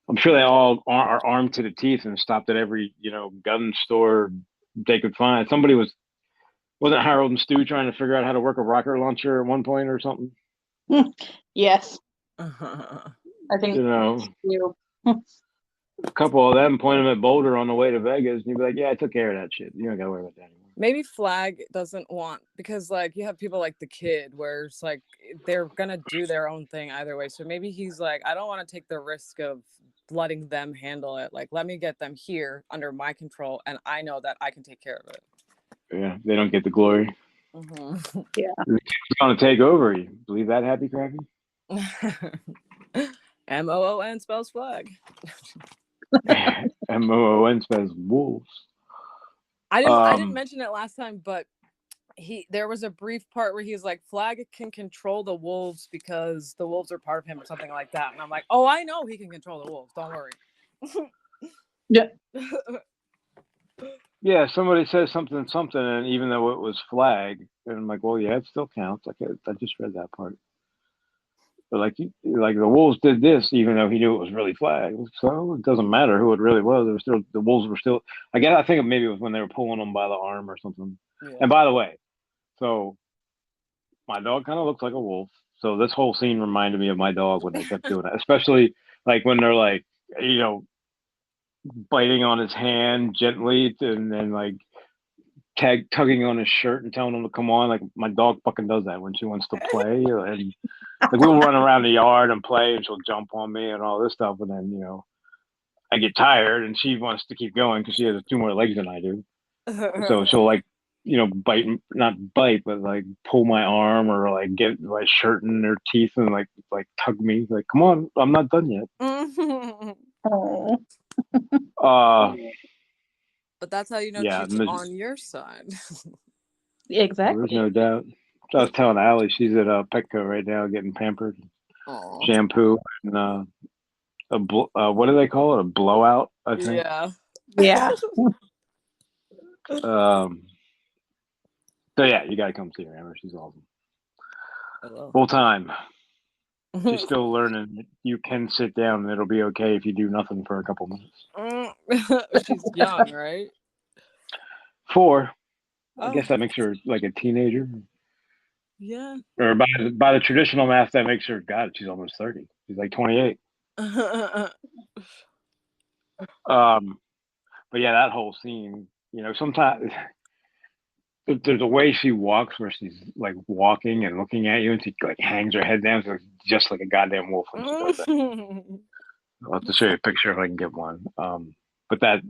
I'm sure they all are armed to the teeth and stopped at every gun store they could find. Somebody wasn't Harold and Stu trying to figure out how to work a rocket launcher at one point or something? Yes. I think a couple of them point them at Boulder on the way to Vegas, and you'd be like, yeah, I took care of that shit. You don't got to worry about that anymore. Maybe Flag doesn't want, because like you have people like the kid where it's like they're going to do their own thing either way. So maybe he's like, I don't want to take the risk of letting them handle it. Like, let me get them here under my control, and I know that I can take care of it. Yeah, they don't get the glory. Mm-hmm. Yeah. It's gonna take over. You believe that, Happy Crappy? MOON spells flag. MOON spells wolves. I didn't mention it last time, but there was a brief part where he's like, Flag can control the wolves because the wolves are part of him or something like that. And I'm like, oh, I know he can control the wolves. Don't worry. Yeah. Yeah, somebody says something, and even though it was Flag, and I'm like, well, yeah, it still counts. Like I just read that part. But like the wolves did this, even though he knew it was really Flag. So it doesn't matter who it really was. It was still the wolves were still. I think maybe it was when they were pulling them by the arm or something. Yeah. And by the way, so my dog kind of looks like a wolf. So this whole scene reminded me of my dog when they kept doing it, especially like when they're like, biting on his hand gently and then like tugging on his shirt and telling him to come on. Like my dog fucking does that when she wants to play. And like we'll run around the yard and play and she'll jump on me and all this stuff. And then, I get tired and she wants to keep going because she has 2 more legs than I do. So she'll like, not bite, but like pull my arm or like get my shirt in her teeth and like tug me. Like, come on, I'm not done yet. Oh. But that's how you know she's on your side. Exactly. There's no doubt. So I was telling Allie she's at Petco right now getting pampered, shampoo, and what do they call it? A blowout, I think. Yeah. Yeah. So yeah, you gotta come see her, Amber. She's awesome. Hello. Full time. She's still learning. You can sit down and it'll be okay if you do nothing for a couple minutes. She's young, right? 4. Oh. I guess that makes her like a teenager. Yeah. Or by the traditional math, that makes her, God, she's almost 30. She's like 28. But yeah, that whole scene, sometimes there's a way she walks where she's like walking and looking at you and she like hangs her head down. So it's just like a goddamn wolf when she does that. I'll have to show you a picture if I can get one. But the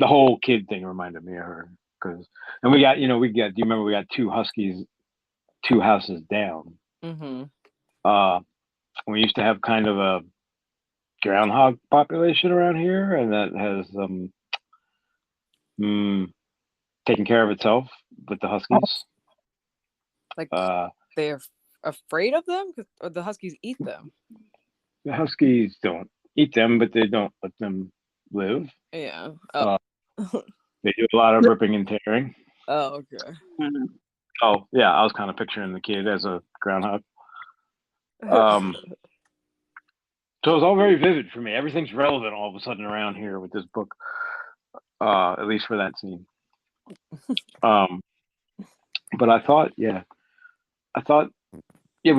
whole kid thing reminded me of her and we got, do you remember we got 2 huskies, 2 houses down. Mm-hmm. We used to have kind of a groundhog population around here, and that has taken care of itself with the huskies. Like they're afraid of them, or the huskies eat them. The huskies don't eat them, but they don't let them live. Yeah. They do a lot of ripping and tearing. Oh, okay. Mm-hmm. Oh yeah, I was kind of picturing the kid as a groundhog. So it's all very vivid for me. Everything's relevant all of a sudden around here with this book, at least for that scene. But I thought, we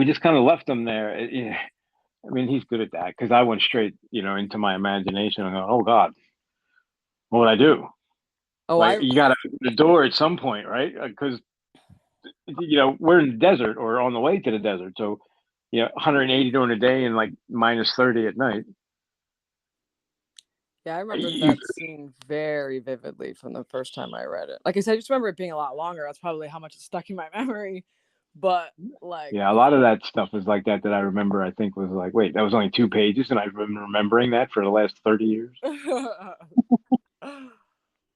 just kind of left him there. I mean, he's good at that because I went straight, into my imagination and go, oh God, what would I do? Oh, you got to open the door at some point, right? Because, we're in the desert or on the way to the desert. So, 180 during the day and like minus 30 at night. Yeah, I remember that scene very vividly from the first time I read it. Like I said, I just remember it being a lot longer. That's probably how much it's stuck in my memory. But like, yeah, a lot of that stuff is like that I remember. I think was like, wait, that was only 2 pages, and I've been remembering that for the last 30 years.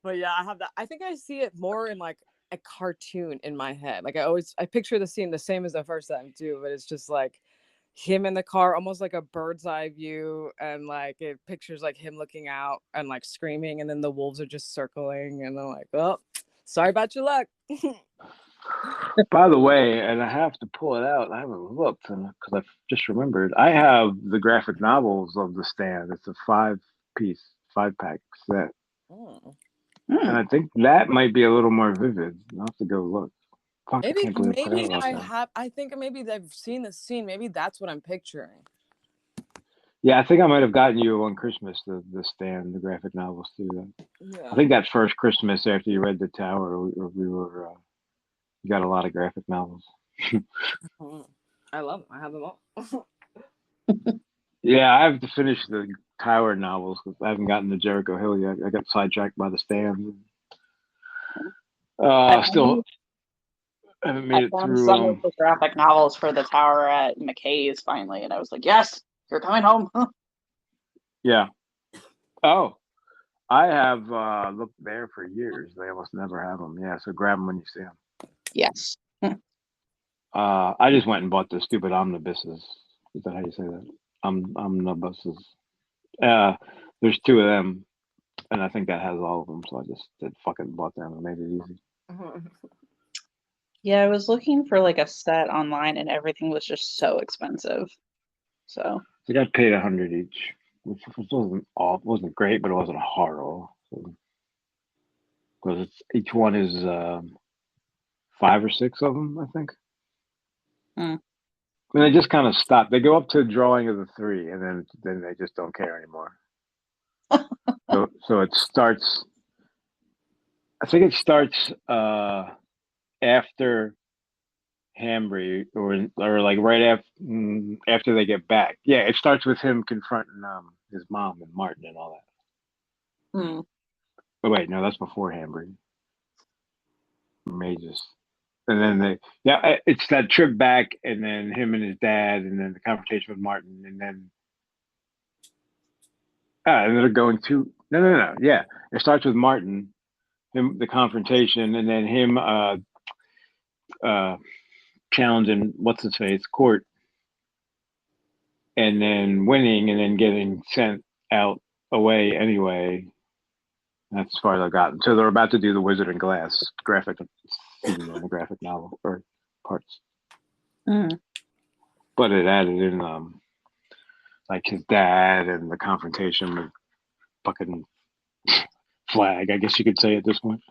But yeah, I have that. I think I see it more in like a cartoon in my head. Like I picture the scene the same as the first time too, but it's just like him in the car, almost like a bird's eye view, and like it pictures like him looking out and like screaming, and then the wolves are just circling, and I'm like, oh, sorry about your luck. By the way, and I have to pull it out. I haven't looked because I've just remembered. I have the graphic novels of The Stand. It's a 5-pack set. And I think that might be a little more vivid. I'll have to go look. Fuck, Maybe I think maybe they've seen the scene. Maybe that's what I'm picturing. Yeah, I think I might have gotten you on Christmas the Stand, the graphic novels too. Yeah. I think that first Christmas after you read The Tower, we were you got a lot of graphic novels. I love them. I have them all. Yeah, I have to finish Tower novels because I haven't gotten to Jericho Hill yet. I got sidetracked by the stand. Still haven't made I it found some of through. the graphic novels for the tower at McKay's finally, and I was like, yes, you're coming home. Yeah. Oh, I have looked there for years. They almost never have them. Yeah, so grab them when you see them. Yes. I just went and bought the stupid omnibuses. Is that how you say that? Omnibuses. There's 2 of them, and I think that has all of them. So I just fucking bought them and made it easy. Yeah, I was looking for like a set online, and everything was just so expensive. So I got paid $100 each, which wasn't great, but it wasn't horrible. Because each one is 5 or 6 of them, I think. And they just kind of stop. They go up to a drawing of the 3, and then they just don't care anymore. So it starts. I think it starts after Hambry, or like right after they get back. Yeah, it starts with him confronting his mom and Martin and all that. But wait, no, that's before Hambry. Mages. And then it's that trip back, and then him and his dad, and then the confrontation with Martin, and then they're going to no. Yeah, it starts with Martin, the confrontation, and then him challenging what's his face Court, and then winning, and then getting sent out away anyway. That's as far as I've gotten. So they're about to do the Wizard and Glass graphic novel or parts. But it added in like his dad and the confrontation with fucking Flag, I guess you could say at this point.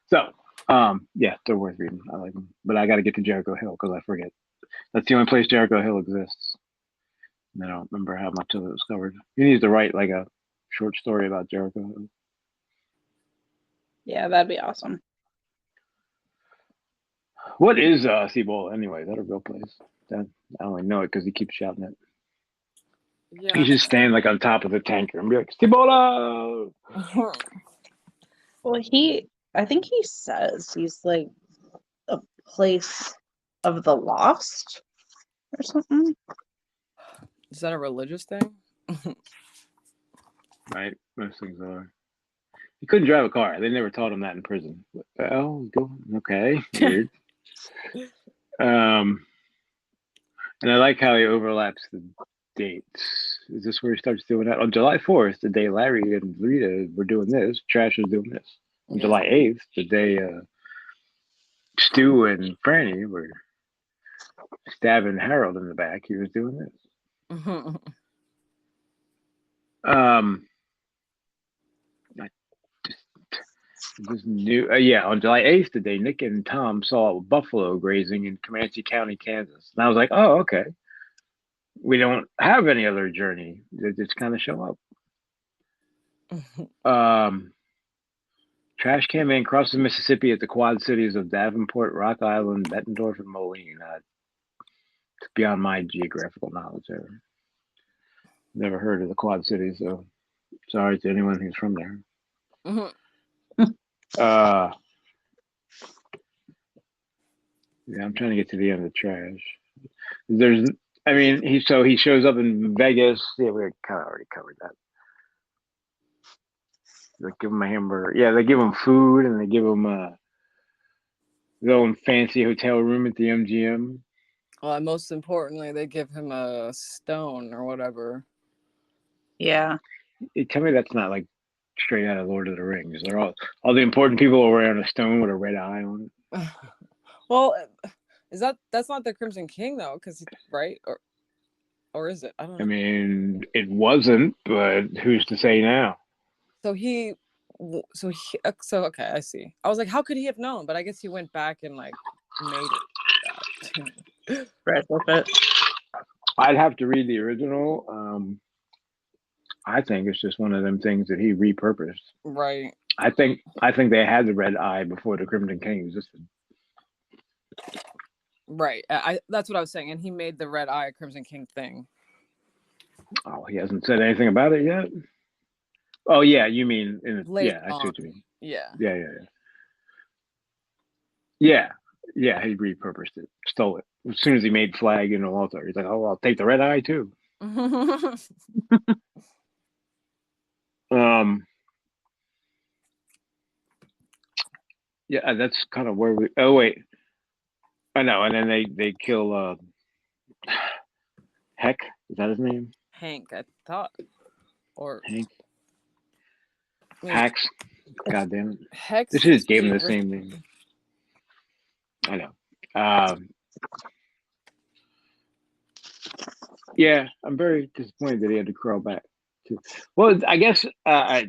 So yeah, they're worth reading. I like them. But I gotta get to Jericho Hill because I forget. That's the only place Jericho Hill exists. And I don't remember how much of it was covered. He needs to write like a short story about Jericho Hill. yeah, that'd be awesome. What is Cibola anyway? Is that a real place? I only know it because he keeps shouting it. Yeah. He should stand like on top of the tanker and be like, Cibola! Well, I think he says he's like a place of the lost or something. Is that a religious thing? Right, most things are. He couldn't drive a car. They never taught him that in prison. Oh, okay, weird. And I like how he overlaps the dates. Is this where he starts doing that? On July 4th, the day Larry and Rita were doing this, Trash was doing this. On July 8th, the day Stu and Frannie were stabbing Harold in the back, he was doing this. This new, on July 8th, the day Nick and Tom saw a buffalo grazing in Comanche County, Kansas. And I was like, oh, okay. We don't have any other journey. They just kind of show up. Trashcan Man crosses Mississippi at the Quad Cities of Davenport, Rock Island, Bettendorf, and Moline. It's beyond my geographical knowledge ever. Never heard of the Quad Cities, so sorry to anyone who's from there. Yeah, I'm trying to get to the end of the trash. He shows up in Vegas. Yeah, we kind of already covered that. They give him a hamburger. Yeah, they give him food, and they give him his own fancy hotel room at the MGM. Well, and most importantly, they give him a stone or whatever. Yeah. Tell me that's not like straight out of Lord of the Rings. They're all the important people are wearing a stone with a red eye on it. Well, that's not the Crimson King though, because right or is it? I don't know. I mean, it wasn't, but who's to say now? So okay, I see. I was like, how could he have known? But I guess he went back and like made it. Right with it. I'd have to read the original. I think it's just one of them things that he repurposed. Right. I think they had the red eye before the Crimson King existed. Right. That's what I was saying. And he made the Red Eye Crimson King thing. Oh, he hasn't said anything about it yet. Oh yeah, you mean Later I see on. what you mean. Yeah. Yeah. He repurposed it, stole it as soon as he made Flag into Walter. He's like, oh, I'll take the Red Eye too. Yeah, that's kind of where we. Oh wait, I know. And then they kill Heck. Is that his name? Hank, I thought, or Hank. I mean, Hacks. God damn it. Hex. They should just gave him the same name. I know. Yeah, I'm very disappointed that he had to crawl back. Well, I guess I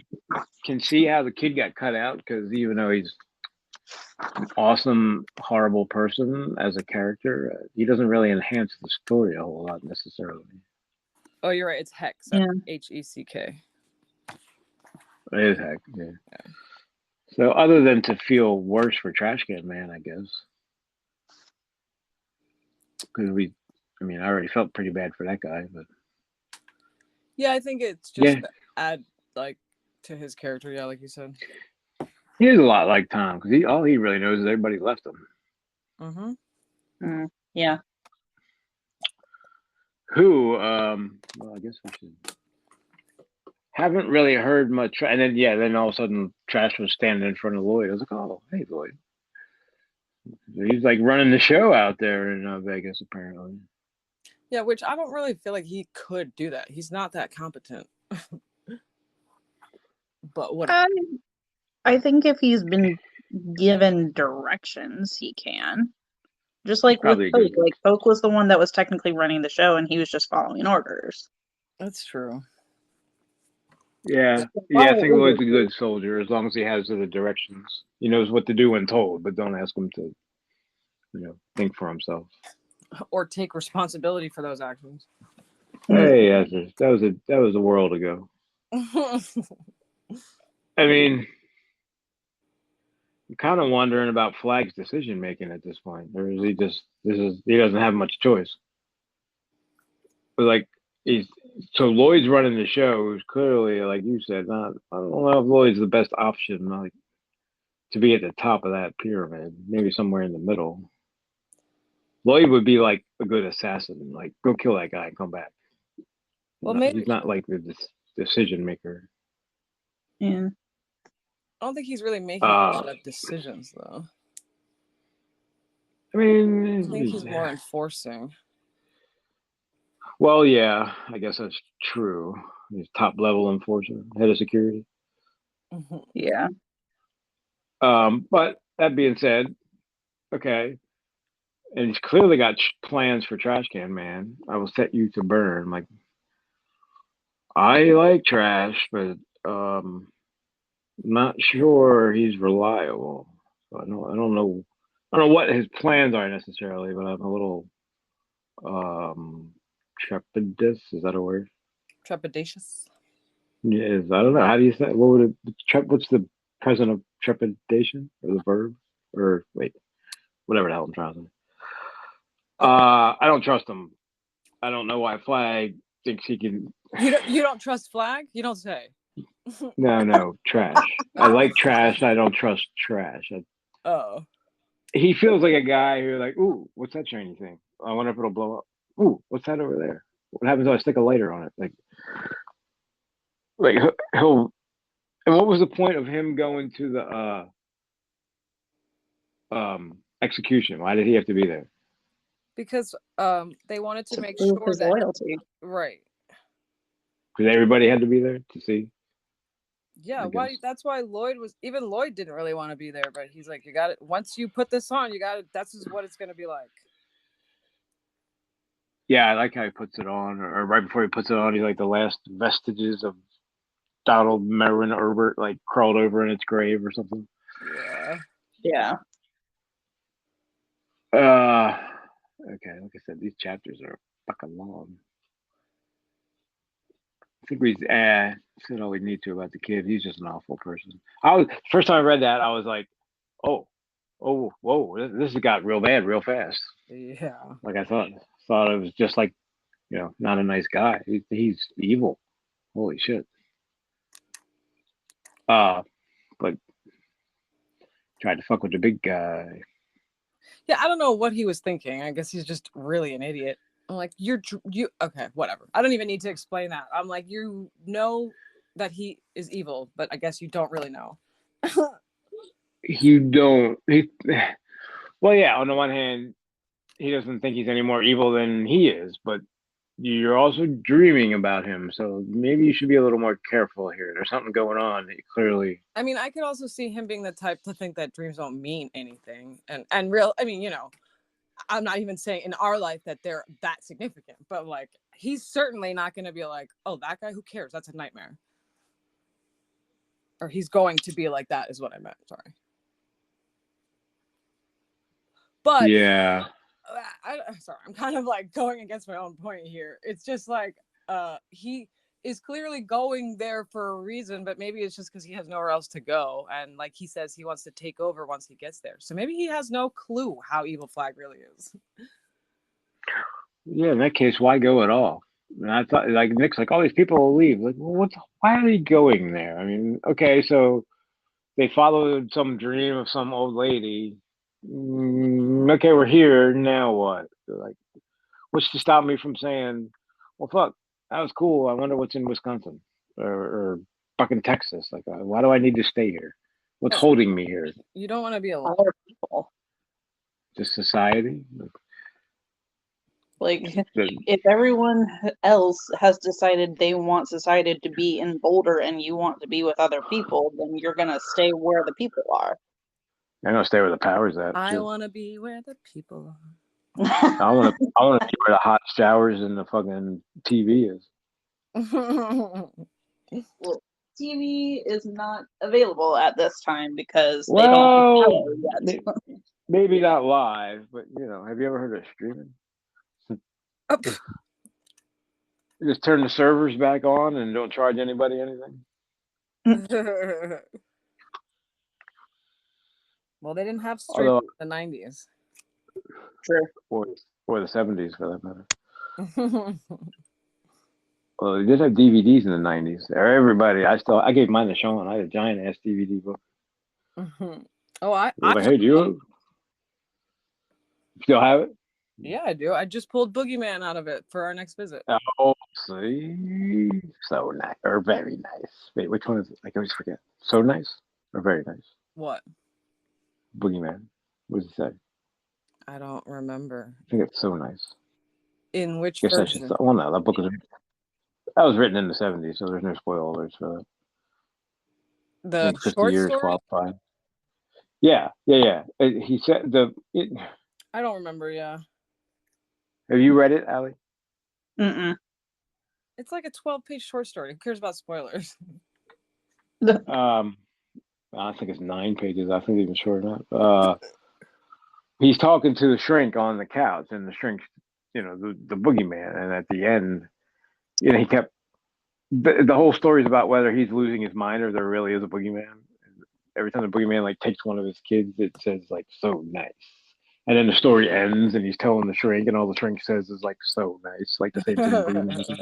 can see how the kid got cut out because even though he's an awesome, horrible person as a character, he doesn't really enhance the story a whole lot necessarily. Oh, you're right. It's Hex. Yeah. HECK. It is Heck. Yeah. So other than to feel worse for Trashcan Man, I guess, because I already felt pretty bad for that guy, but yeah, I think it's just add like to his character. Yeah, like you said, he is a lot like Tom because all he really knows is everybody left him. Yeah. Who? Well, I guess we should. Haven't really heard much, and then all of a sudden, Trash was standing in front of Lloyd. I was like, oh, hey, Lloyd. He's like running the show out there in Vegas, apparently. Yeah, which I don't really feel like he could do that. He's not that competent. But what? I think if he's been given directions, he can. Just like with Poke. Like Poke was the one that was technically running the show, and he was just following orders. That's true. Yeah, I think Lloyd's a good soldier as long as he has the directions. He knows what to do when told, but don't ask him to, think for himself or take responsibility for those actions. Hey, that was a world ago. I mean, I'm kind of wondering about Flag's decision making at this point. Or is he he doesn't have much choice? But like so Lloyd's running the show. Clearly, like you said, I don't know if Lloyd's the best option, like to be at the top of that pyramid. Maybe somewhere in the middle. Lloyd would be like a good assassin. Like, go kill that guy and come back. Well, maybe he's not like the decision maker. Yeah. I don't think he's really making a lot of decisions, though. I mean, I think he's more enforcing. Well, yeah, I guess that's true. He's top level enforcer, head of security. Yeah. But that being said, okay, and he's clearly got plans for Trashcan Man. I will set you to burn. Like, I like Trash, but not sure he's reliable. So I don't know what his plans are necessarily, but I'm a little trepidous. Is that a word? Trepidatious. Yes, I don't know. How do you say? What's the present of trepidation, or the verb, or wait, whatever the hell I'm trying to say. I don't trust him. I don't know why Flag thinks he can. You don't trust Flag? You don't say. No, Trash. I like Trash. I don't trust Trash. He feels like a guy who like, ooh, what's that shiny thing? I wonder if it'll blow up. Ooh, what's that over there? What happens if I stick a lighter on it? Like he'll. And what was the point of him going to the execution? Why did he have to be there? Because they wanted to make sure his loyalty. Right. Because everybody had to be there to see. Yeah, that's why Lloyd didn't really want to be there, but he's like, you got it. Once you put this on, you got it. That's just what it's going to be like. Yeah, I like how he puts it on, or right before he puts it on, he's like the last vestiges of Donald Merwin Herbert, like crawled over in its grave or something. Yeah. Okay, like I said, these chapters are fucking long. I think we said all we need to about the kid. He's just an awful person. First time I read that, I was like, oh, oh, whoa, this has got real bad real fast. Yeah. Like I thought it was just like, not a nice guy. He's evil. Holy shit. But tried to fuck with the big guy. Yeah, I don't know what he was thinking. I guess he's just really an idiot. I'm like, you okay, whatever. I don't even need to explain that. I'm like, you know that he is evil, but I guess you don't really know. You don't. Well, yeah. On the one hand, he doesn't think he's any more evil than he is, but you're also dreaming about him, so maybe you should be a little more careful here. There's something going on that you clearly. I mean, I could also see him being the type to think that dreams don't mean anything, and real. I mean, I'm not even saying in our life that they're that significant, but like he's certainly not going to be like, oh, that guy, who cares? That's a nightmare. Or he's going to be like that is what I meant. Sorry. But Yeah. Sorry, I'm kind of like going against my own point here. It's just like he is clearly going there for a reason, but maybe it's just because he has nowhere else to go. And like he says, he wants to take over once he gets there. So maybe he has no clue how Evil Flag really is. Yeah, in that case, why go at all? And I thought, like Nick's, like all these people will leave. Like, well, why are they going there? I mean, okay, so they followed some dream of some old lady. Okay, we're here now. What? Like, what's to stop me from saying, well, fuck, that was cool. I wonder what's in Wisconsin or fucking Texas. Like, why do I need to stay here? What's holding me here? You don't want to be alone. Other people. Just society. Like, if everyone else has decided they want society to be in Boulder and you want to be with other people, then you're gonna stay where the people are. I'm gonna stay where the power's at. I want to be where the people are. I want to be where the hot showers and the fucking TV is. Well, TV is not available at this time because they Well, don't have power yet. Maybe not live, but have you ever heard of streaming? Just turn the servers back on and don't charge anybody anything. Well, they didn't have streaming in the 90s. True. Or the 70s for that matter. Well, they did have DVDs in the 90s. Everybody, I gave mine to Sean. I had a giant ass DVD book. Oh, I heard you. Still have it? Yeah, I do. I just pulled Boogeyman out of it for our next visit. Oh, see? So nice. Or very nice. Wait, which one is it? I always forget. So nice or very nice? What? Boogeyman. What does it say? I don't remember. I think it's So Nice. In which version? Well, no, that book was written in the 70s, so there's no spoilers for The that. 50 short years story? qualified. Yeah. He said I don't remember, yeah. Have you read it, Allie? Mm-mm. It's like a 12-page short story. Who cares about spoilers? I think it's 9 pages. I think even shorter than that. He's talking to the shrink on the couch, and the shrink, the boogeyman. And at the end, he kept the whole story is about whether he's losing his mind or there really is a boogeyman. Every time the boogeyman like takes one of his kids, it says like "so nice," and then the story ends, and he's telling the shrink, and all the shrink says is like "so nice," like the same thing the boogeyman says.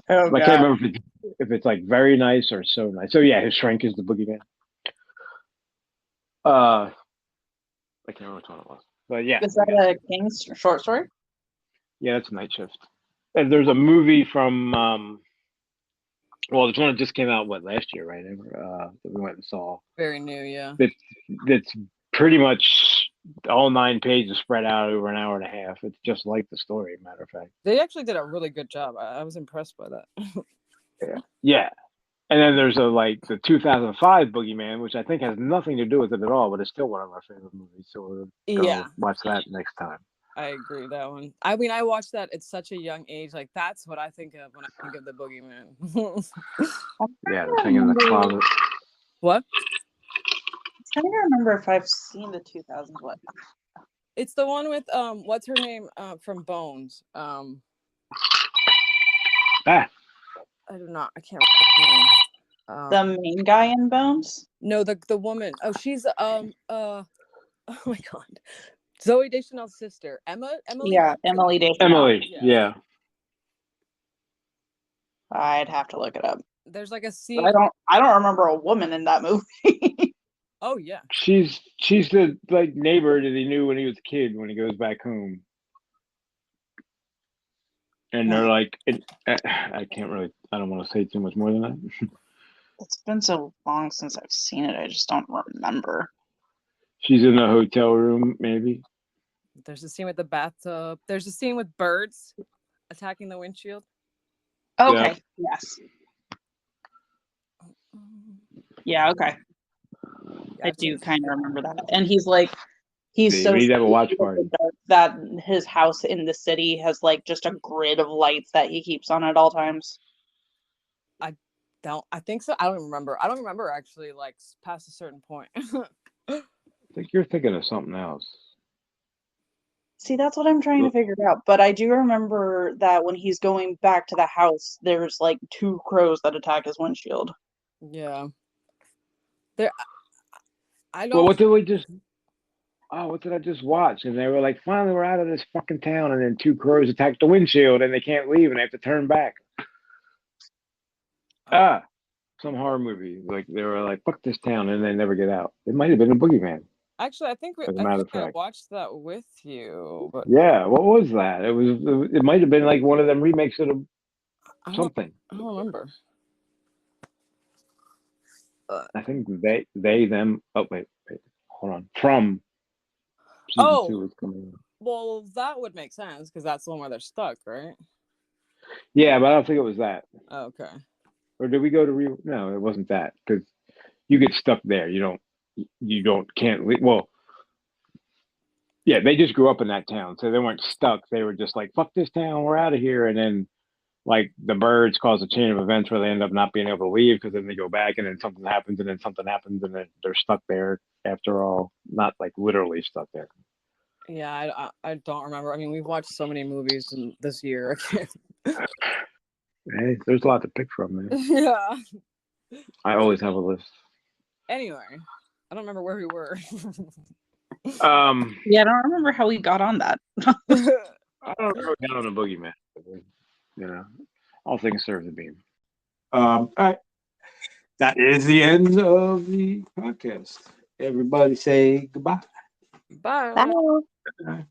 Oh, God. I can't remember if it's like very nice or so nice. So yeah, his shrink is the boogeyman. I can't remember which one it was, but yeah. Is that a King's short story? Yeah, it's Night Shift. And there's a movie from there's one that just came out last year, right? That we went and saw. Very new, yeah. That's pretty much all 9 pages spread out over an hour and a half. It's just like the story, matter of fact. They actually did a really good job. I was impressed by that. Yeah. And then there's the 2005 Boogeyman, which I think has nothing to do with it at all, but it's still one of our favorite movies. So we'll watch that next time. I agree, that one. I mean, I watched that at such a young age. Like, that's what I think of when I think of the Boogeyman. Yeah, the thing in the closet. What? I'm trying to remember if I've seen the 2000s one. It's the one with what's her name from Bones? I do not. I can't remember her name. The main guy in Bones? No, the woman. Oh, she's Oh my god. Zoe Deschanel's sister. Emily? Yeah, Emily Deschanel. Emily. Yeah. I'd have to look it up. There's like a scene. I don't remember a woman in that movie. Oh yeah. She's the like neighbor that he knew when he was a kid when he goes back home. And they're like, I can't really, I don't want to say too much more than that. It's been so long since I've seen it, I just don't remember. She's in the hotel room, maybe. There's a scene with the bathtub. There's a scene with birds attacking the windshield. Okay. Yeah. Yes. Yeah. Okay. I do kind of remember that. And he's like, he's so we need to have a watch party. That his house in the city has like just a grid of lights that he keeps on at all times. I think so. I don't remember. I don't remember actually like past a certain point. I think you're thinking of something else. See, that's what I'm trying to figure out. But I do remember that when he's going back to the house, there's like 2 crows that attack his windshield. Yeah. I don't. Well, what did I just watch? And they were like, finally, we're out of this fucking town. And then 2 crows attack the windshield and they can't leave and they have to turn back. Some horror movie. Like, they were like, fuck this town. And they never get out. It might have been a boogeyman. Actually, I think I watched that with you. But yeah, what was that? It might have been like one of them remakes of something. I don't remember. I think they them. Oh wait, hold on. From season 2 is coming. Well, that would make sense because that's the one where they're stuck, right? Yeah, but I don't think it was that. Oh, okay. Or did we go to No, it wasn't that because you get stuck there. Can't leave. Well, yeah, they just grew up in that town, so they weren't stuck. They were just like, fuck this town, we're out of here. And then like the birds cause a chain of events where they end up not being able to leave because then they go back and then something happens and then something happens and then they're stuck there after all. Not like literally stuck there. Yeah, I don't remember. I mean, we've watched so many movies this year. Hey, there's a lot to pick from, man. Yeah. I always have a list. Anyway, I don't remember where we were. Yeah, I don't remember how we got on that. I don't remember we got on a boogeyman. All things serve the beam. All right. That is the end of the podcast. Everybody say goodbye. Bye. Bye.